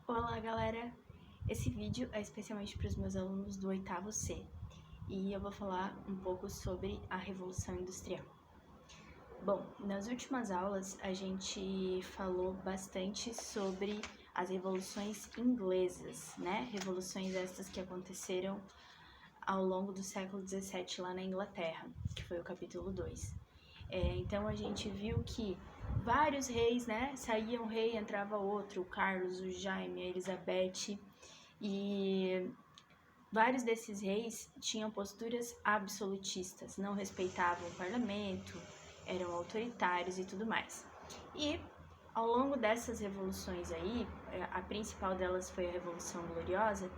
Olá, galera! Esse vídeo é especialmente para os meus alunos do 8º C e eu vou falar um pouco sobre a Revolução Industrial. Bom, nas últimas aulas a gente falou bastante sobre as revoluções inglesas, né? Revoluções estas que aconteceram ao longo do século XVII lá na Inglaterra, que foi o capítulo 2. Então a gente viu que vários reis, né? Saía um rei, entrava outro, o Carlos, o Jaime, a Elizabeth, e vários desses reis tinham posturas absolutistas, não respeitavam o parlamento, eram autoritários e tudo mais. E ao longo dessas revoluções aí, a principal delas foi a Revolução Gloriosa.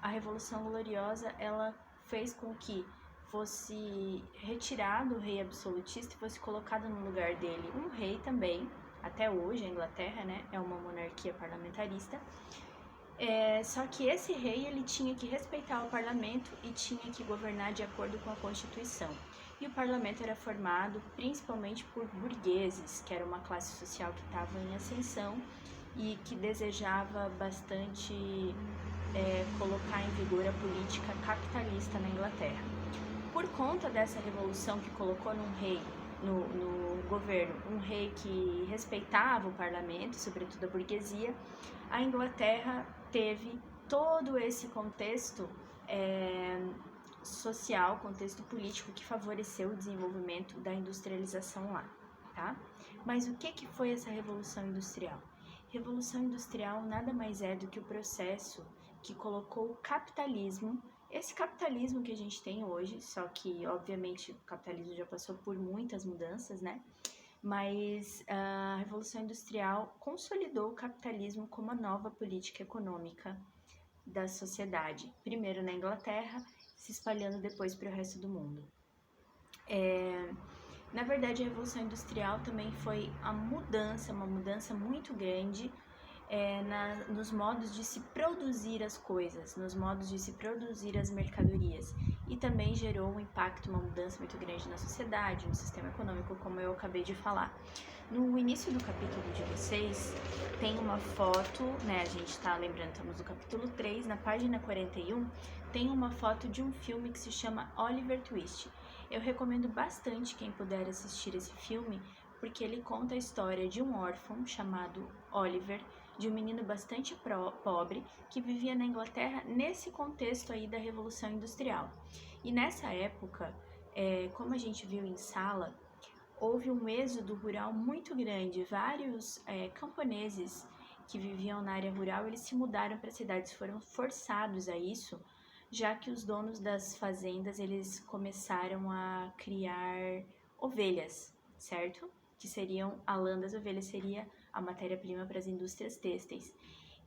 A Revolução Gloriosa, ela fez com que fosse retirado o rei absolutista e fosse colocado no lugar dele um rei também. Até hoje a Inglaterra, né, é uma monarquia parlamentarista. Só que esse rei, ele tinha que respeitar o parlamento e tinha que governar de acordo com a Constituição. E o parlamento era formado principalmente por burgueses, que era uma classe social que estava em ascensão e que desejava bastante colocar em vigor a política capitalista na Inglaterra. Por conta dessa revolução que colocou no governo um rei que respeitava o parlamento, sobretudo a burguesia, a Inglaterra teve todo esse contexto social, contexto político que favoreceu o desenvolvimento da industrialização lá, tá? Mas o que foi essa Revolução Industrial? Revolução Industrial nada mais é do que o processo que colocou o capitalismo, esse capitalismo que a gente tem hoje, só que obviamente o capitalismo já passou por muitas mudanças, né? Mas a Revolução Industrial consolidou o capitalismo como a nova política econômica da sociedade, primeiro na Inglaterra, se espalhando depois para o resto do mundo. Na verdade, a Revolução Industrial também foi uma mudança muito grande nos modos de se produzir as coisas, nos modos de se produzir as mercadorias. E também gerou um impacto, uma mudança muito grande na sociedade, no sistema econômico, como eu acabei de falar. No início do capítulo de vocês, tem uma foto, né? A gente está lembrando, estamos no capítulo 3, na página 41, tem uma foto de um filme que se chama Oliver Twist. Eu recomendo bastante quem puder assistir esse filme, porque ele conta a história de um órfão chamado Oliver, de um menino bastante pobre que vivia na Inglaterra nesse contexto aí da Revolução Industrial. E nessa época, como a gente viu em sala, houve um êxodo rural muito grande. Vários camponeses que viviam na área rural, eles se mudaram para cidades, foram forçados a isso, já que os donos das fazendas, eles começaram a criar ovelhas, certo? Que seriam, a lã das ovelhas seria a matéria-prima para as indústrias têxteis.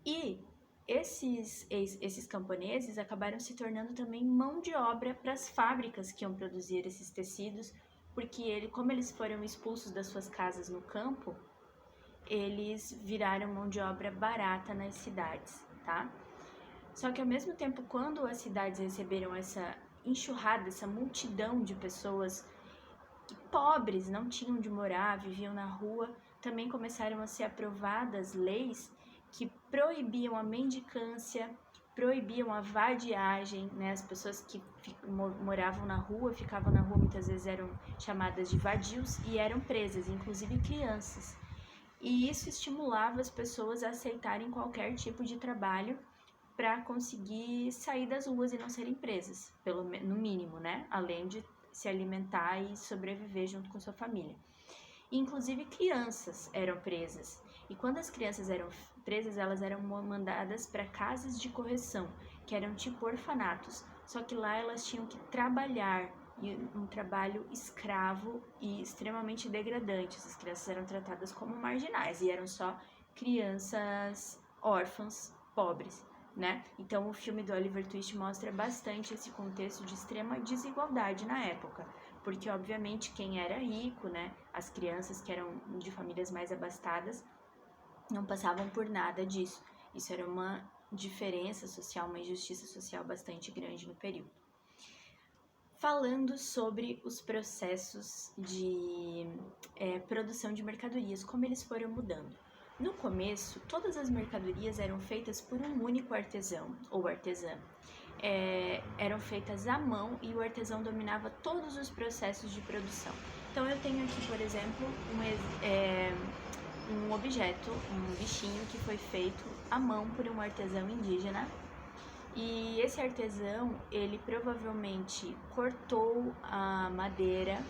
E esses camponeses acabaram se tornando também mão de obra para as fábricas que iam produzir esses tecidos, porque como eles foram expulsos das suas casas no campo, eles viraram mão de obra barata nas cidades, tá? Só que ao mesmo tempo, quando as cidades receberam essa enxurrada, essa multidão de pessoas pobres, não tinham onde morar, viviam na rua, também começaram a ser aprovadas leis que proibiam a mendicância, proibiam a vadiagem, né? As pessoas que moravam na rua, ficavam na rua, muitas vezes eram chamadas de vadios e eram presas, inclusive crianças. E isso estimulava as pessoas a aceitarem qualquer tipo de trabalho para conseguir sair das ruas e não serem presas, no mínimo, né? Além de se alimentar e sobreviver junto com sua família. Inclusive crianças eram presas. E quando as crianças eram presas, elas eram mandadas para casas de correção, que eram tipo orfanatos. Só que lá elas tinham que trabalhar, um trabalho escravo e extremamente degradante. Essas crianças eram tratadas como marginais e eram só crianças órfãs, pobres, né? Então o filme do Oliver Twist mostra bastante esse contexto de extrema desigualdade na época, porque obviamente quem era rico, né, as crianças que eram de famílias mais abastadas, não passavam por nada disso. Isso era uma diferença social, uma injustiça social bastante grande no período. Falando sobre os processos de produção de mercadorias, como eles foram mudando. No começo, todas as mercadorias eram feitas por um único artesão ou artesã. Eram feitas à mão e o artesão dominava todos os processos de produção. Então eu tenho aqui, por exemplo, um objeto, um bichinho que foi feito à mão por um artesão indígena. E esse artesão, ele provavelmente cortou a madeira,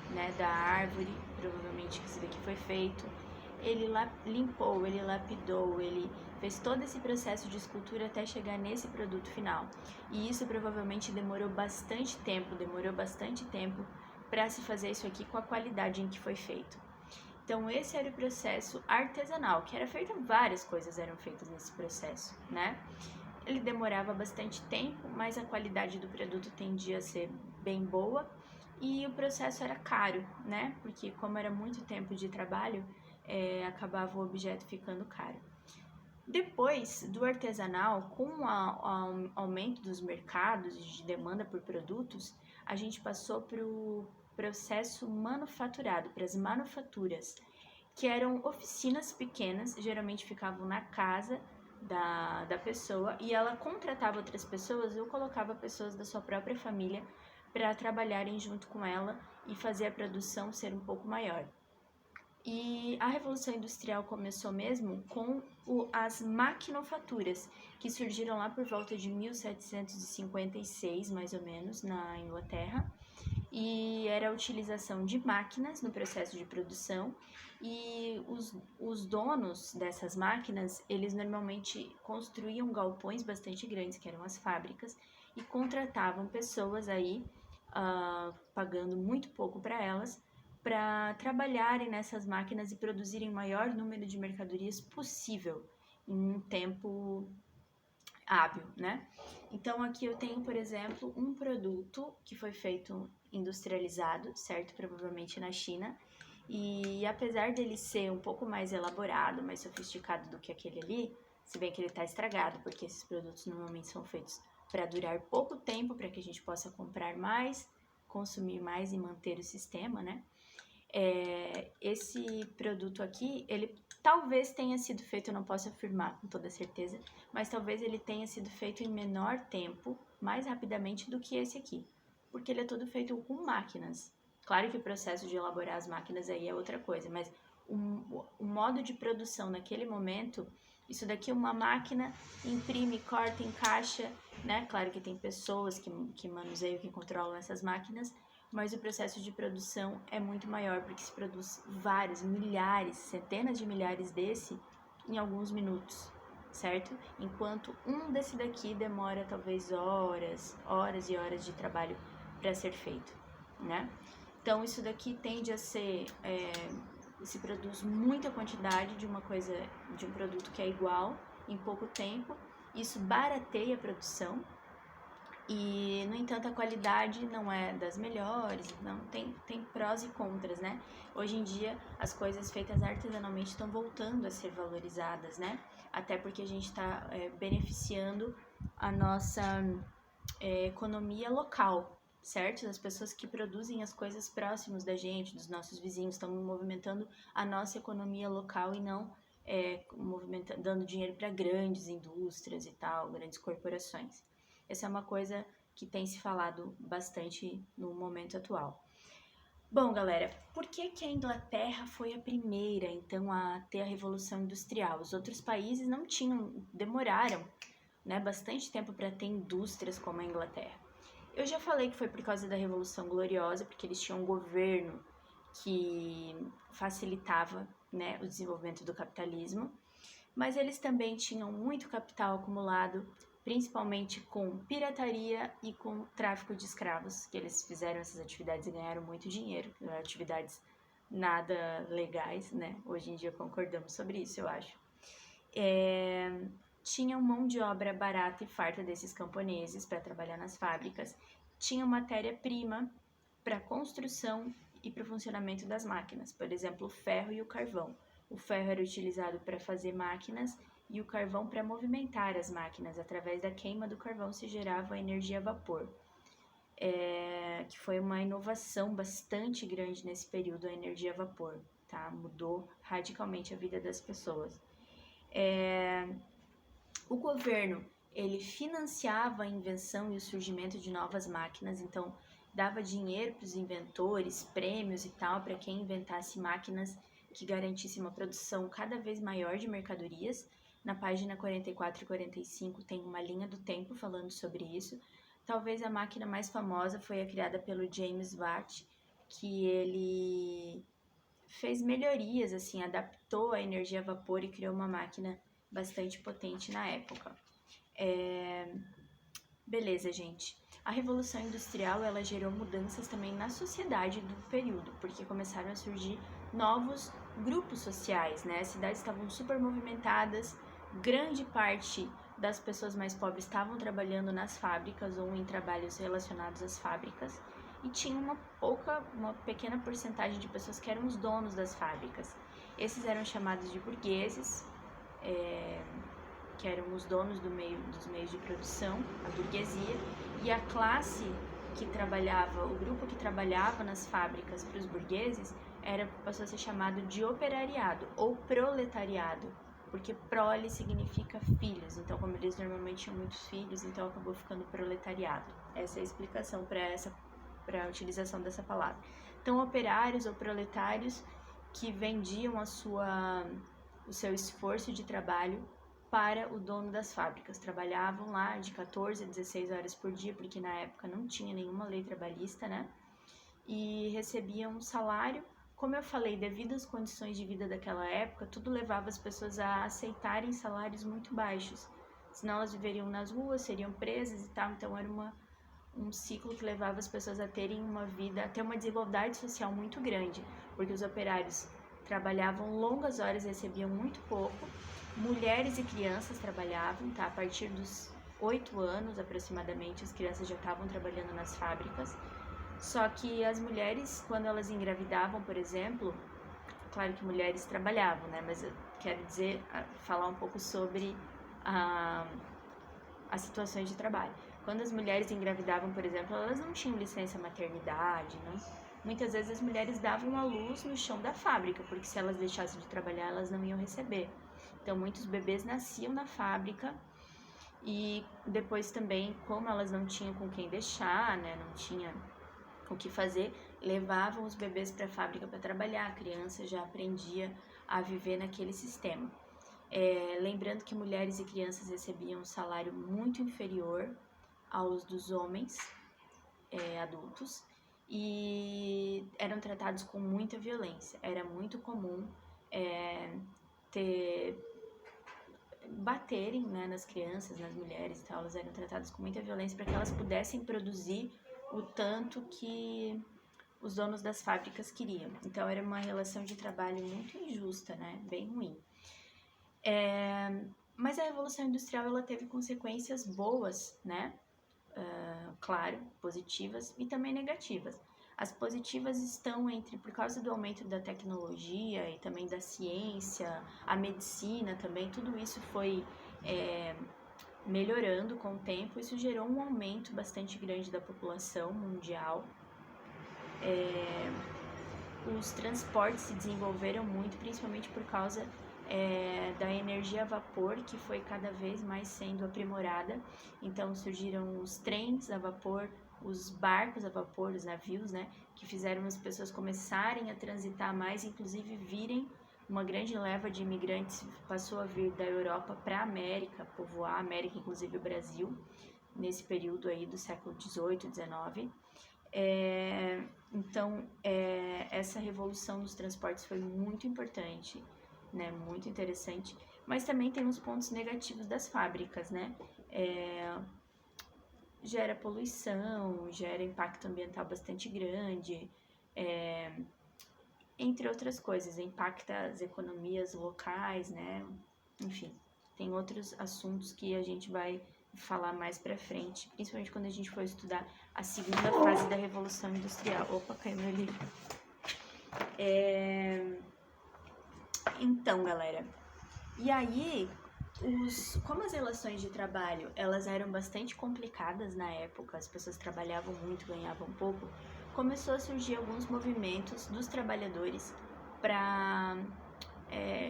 né, da árvore, provavelmente que isso daqui foi feito. Ele limpou, ele lapidou, ele fez todo esse processo de escultura até chegar nesse produto final. E isso provavelmente demorou bastante tempo para se fazer isso aqui com a qualidade em que foi feito. Então esse era o processo artesanal, que era feito, várias coisas eram feitas nesse processo, né? Ele demorava bastante tempo, mas a qualidade do produto tendia a ser bem boa e o processo era caro, né? Porque como era muito tempo de trabalho, acabava o objeto ficando caro. Depois do artesanal, com o aumento dos mercados e de demanda por produtos, a gente passou para o processo manufaturado, para as manufaturas, que eram oficinas pequenas, geralmente ficavam na casa da pessoa, e ela contratava outras pessoas ou colocava pessoas da sua própria família para trabalharem junto com ela e fazer a produção ser um pouco maior. E a Revolução Industrial começou mesmo com as maquinofaturas, que surgiram lá por volta de 1756, mais ou menos, na Inglaterra. E era a utilização de máquinas no processo de produção, e os donos dessas máquinas, eles normalmente construíam galpões bastante grandes, que eram as fábricas, e contratavam pessoas aí, pagando muito pouco para elas, para trabalharem nessas máquinas e produzirem o maior número de mercadorias possível em um tempo hábil, né? Então aqui eu tenho, por exemplo, um produto que foi feito industrializado, certo? Provavelmente na China. E apesar dele ser um pouco mais elaborado, mais sofisticado do que aquele ali, se bem que ele está estragado, porque esses produtos normalmente são feitos para durar pouco tempo, para que a gente possa comprar mais, consumir mais e manter o sistema, né? Esse produto aqui, ele talvez tenha sido feito, eu não posso afirmar com toda certeza, mas talvez ele tenha sido feito em menor tempo, mais rapidamente do que esse aqui, porque ele é todo feito com máquinas. Claro que o processo de elaborar as máquinas aí é outra coisa, mas o modo de produção naquele momento, isso daqui é uma máquina, imprime, corta, encaixa, né? Claro que tem pessoas que manuseiam, que controlam essas máquinas, mas o processo de produção é muito maior, porque se produz vários, milhares, centenas de milhares desse em alguns minutos, certo? Enquanto um desse daqui demora talvez horas e horas de trabalho para ser feito, né? Então isso daqui tende a ser, se produz muita quantidade de uma coisa, de um produto que é igual em pouco tempo, isso barateia a produção. E, no entanto, a qualidade não é das melhores, não tem prós e contras, né? Hoje em dia, as coisas feitas artesanalmente estão voltando a ser valorizadas, né? Até porque a gente está beneficiando a nossa economia local, certo? As pessoas que produzem as coisas próximas da gente, dos nossos vizinhos, estão movimentando a nossa economia local e não dando dinheiro para grandes indústrias e tal, grandes corporações. Essa é uma coisa que tem se falado bastante no momento atual. Bom, galera, por que a Inglaterra foi a primeira, então, a ter a Revolução Industrial? Os outros países não tinham, demoraram, né, bastante tempo para ter indústrias como a Inglaterra. Eu já falei que foi por causa da Revolução Gloriosa, porque eles tinham um governo que facilitava, né, o desenvolvimento do capitalismo, mas eles também tinham muito capital acumulado, principalmente com pirataria e com tráfico de escravos, que eles fizeram essas atividades e ganharam muito dinheiro, atividades nada legais, né? Hoje em dia concordamos sobre isso, eu acho. Tinham mão de obra barata e farta desses camponeses para trabalhar nas fábricas, tinham matéria-prima para construção e para o funcionamento das máquinas, por exemplo, o ferro e o carvão. O ferro era utilizado para fazer máquinas e o carvão para movimentar as máquinas. Através da queima do carvão se gerava a energia a vapor, que foi uma inovação bastante grande nesse período, a energia a vapor. tá? Mudou radicalmente a vida das pessoas. O governo, ele financiava a invenção e o surgimento de novas máquinas, então dava dinheiro para os inventores, prêmios e tal, para quem inventasse máquinas que garantissem uma produção cada vez maior de mercadorias. Na página 44 e 45 tem uma linha do tempo falando sobre isso. Talvez a máquina mais famosa foi a criada pelo James Watt, que ele fez melhorias, assim, adaptou a energia a vapor e criou uma máquina bastante potente na época. Beleza, gente. A Revolução Industrial, ela gerou mudanças também na sociedade do período, porque começaram a surgir novos grupos sociais, né? As cidades estavam super movimentadas, grande parte das pessoas mais pobres estavam trabalhando nas fábricas ou em trabalhos relacionados às fábricas, e tinha uma pequena porcentagem de pessoas que eram os donos das fábricas. Esses eram chamados de burgueses, que eram os donos dos meios de produção, a burguesia, e a classe que trabalhava, o grupo que trabalhava nas fábricas para os burgueses, passou a ser chamado de operariado ou proletariado, porque prole significa filhos, então como eles normalmente tinham muitos filhos, então acabou ficando proletariado. Essa é a explicação para a utilização dessa palavra. Então, operários ou proletários que vendiam o seu esforço de trabalho para o dono das fábricas. Trabalhavam lá de 14 a 16 horas por dia, porque na época não tinha nenhuma lei trabalhista, né? E recebiam um salário. Como eu falei, devido às condições de vida daquela época, tudo levava as pessoas a aceitarem salários muito baixos. Senão elas viveriam nas ruas, seriam presas e tal. Então era um ciclo que levava as pessoas a terem a ter uma desigualdade social muito grande, porque os operários trabalhavam longas horas e recebiam muito pouco. Mulheres e crianças trabalhavam, tá? A partir dos 8 anos aproximadamente, as crianças já estavam trabalhando nas fábricas. Só que as mulheres, quando elas engravidavam, por exemplo, claro que mulheres trabalhavam, né? Mas eu quero falar um pouco sobre as situações de trabalho. Quando as mulheres engravidavam, por exemplo, elas não tinham licença maternidade, né? Muitas vezes as mulheres davam à luz no chão da fábrica, porque se elas deixassem de trabalhar, elas não iam receber. Então, muitos bebês nasciam na fábrica e depois também, como elas não tinham com quem deixar, né, não tinha o que fazer, levavam os bebês para a fábrica para trabalhar. A criança já aprendia a viver naquele sistema. Lembrando que mulheres e crianças recebiam um salário muito inferior aos dos homens adultos e eram tratados com muita violência. Era muito comum baterem, né, nas crianças, nas mulheres e tal. Elas eram tratadas com muita violência para que elas pudessem produzir o tanto que os donos das fábricas queriam. Então era uma relação de trabalho muito injusta, né, bem ruim. Mas a Revolução Industrial, ela teve consequências boas, né, claro, positivas e também negativas. As positivas estão por causa do aumento da tecnologia e também da ciência, a medicina também, tudo isso foi melhorando com o tempo. Isso gerou um aumento bastante grande da população mundial. Os transportes se desenvolveram muito, principalmente por causa da energia a vapor, que foi cada vez mais sendo aprimorada. Então surgiram os trens a vapor, os barcos a vapor, os navios, né, que fizeram as pessoas começarem a transitar mais, inclusive virem uma grande leva de imigrantes passou a vir da Europa para a América, povoar a América, inclusive o Brasil, nesse período aí do século XVIII, XIX. Então, essa revolução dos transportes foi muito importante, né, muito interessante, mas também tem os pontos negativos das fábricas, né, gera poluição, gera impacto ambiental bastante grande, entre outras coisas, impacta as economias locais, né, enfim, tem outros assuntos que a gente vai falar mais pra frente, principalmente quando a gente for estudar a segunda fase da Revolução Industrial. Opa, caiu meu livro. Então, galera, e aí, como as relações de trabalho, elas eram bastante complicadas na época, as pessoas trabalhavam muito, ganhavam pouco, começou a surgir alguns movimentos dos trabalhadores para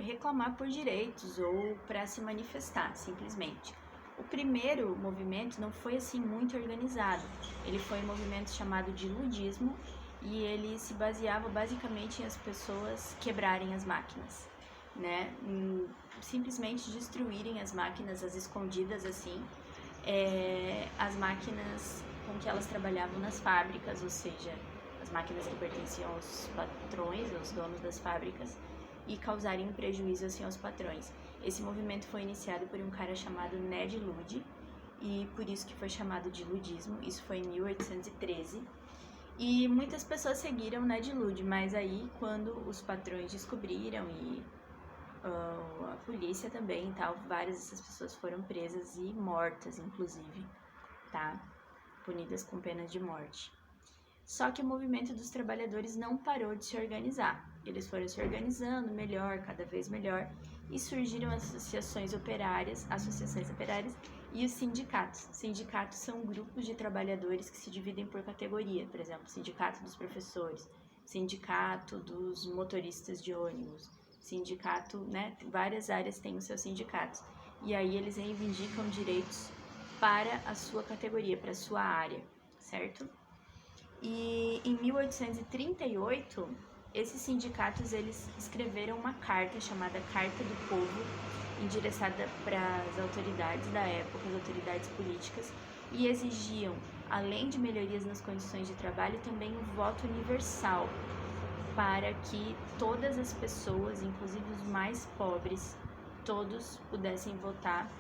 reclamar por direitos ou para se manifestar, simplesmente. O primeiro movimento não foi assim muito organizado, ele foi um movimento chamado de ludismo e ele se baseava basicamente em as pessoas quebrarem as máquinas, né? Simplesmente destruírem as máquinas, as escondidas assim, as máquinas com que elas trabalhavam nas fábricas, ou seja, as máquinas que pertenciam aos patrões, aos donos das fábricas, e causarem um prejuízo assim aos patrões. Esse movimento foi iniciado por um cara chamado Ned Ludd, e por isso que foi chamado de ludismo. Isso foi em 1813. E muitas pessoas seguiram Ned Ludd, mas aí quando os patrões descobriram e a polícia também e tal, várias dessas pessoas foram presas e mortas, inclusive, tá? Punidas com pena de morte. Só que o movimento dos trabalhadores não parou de se organizar. Eles foram se organizando melhor, cada vez melhor, e surgiram associações operárias e os sindicatos. Sindicatos são grupos de trabalhadores que se dividem por categoria, por exemplo, sindicato dos professores, sindicato dos motoristas de ônibus, sindicato, né? Várias áreas têm os seus sindicatos. E aí eles reivindicam direitos para a sua categoria, para a sua área, certo? E em 1838, esses sindicatos eles escreveram uma carta chamada Carta do Povo, endereçada para as autoridades da época, as autoridades políticas, e exigiam, além de melhorias nas condições de trabalho, também um voto universal para que todas as pessoas, inclusive os mais pobres, todos pudessem votar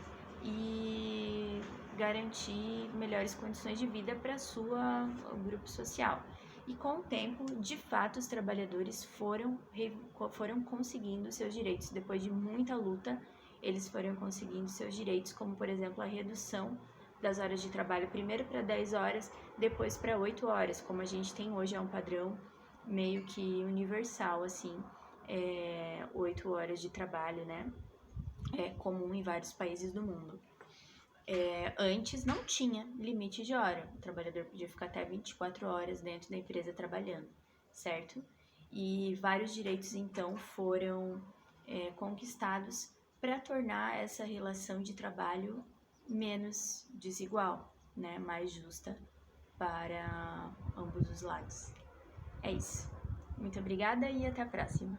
e garantir melhores condições de vida para o grupo social. E com o tempo, de fato, os trabalhadores foram conseguindo seus direitos. Depois de muita luta, eles foram conseguindo seus direitos, como, por exemplo, a redução das horas de trabalho, primeiro para 10 horas, depois para 8 horas, como a gente tem hoje, é um padrão meio que universal, assim, 8 horas de trabalho, né? É comum em vários países do mundo. Antes não tinha limite de hora, o trabalhador podia ficar até 24 horas dentro da empresa trabalhando, certo? E vários direitos então foram conquistados para tornar essa relação de trabalho menos desigual, né? Mais justa para ambos os lados. É isso. Muito obrigada e até a próxima.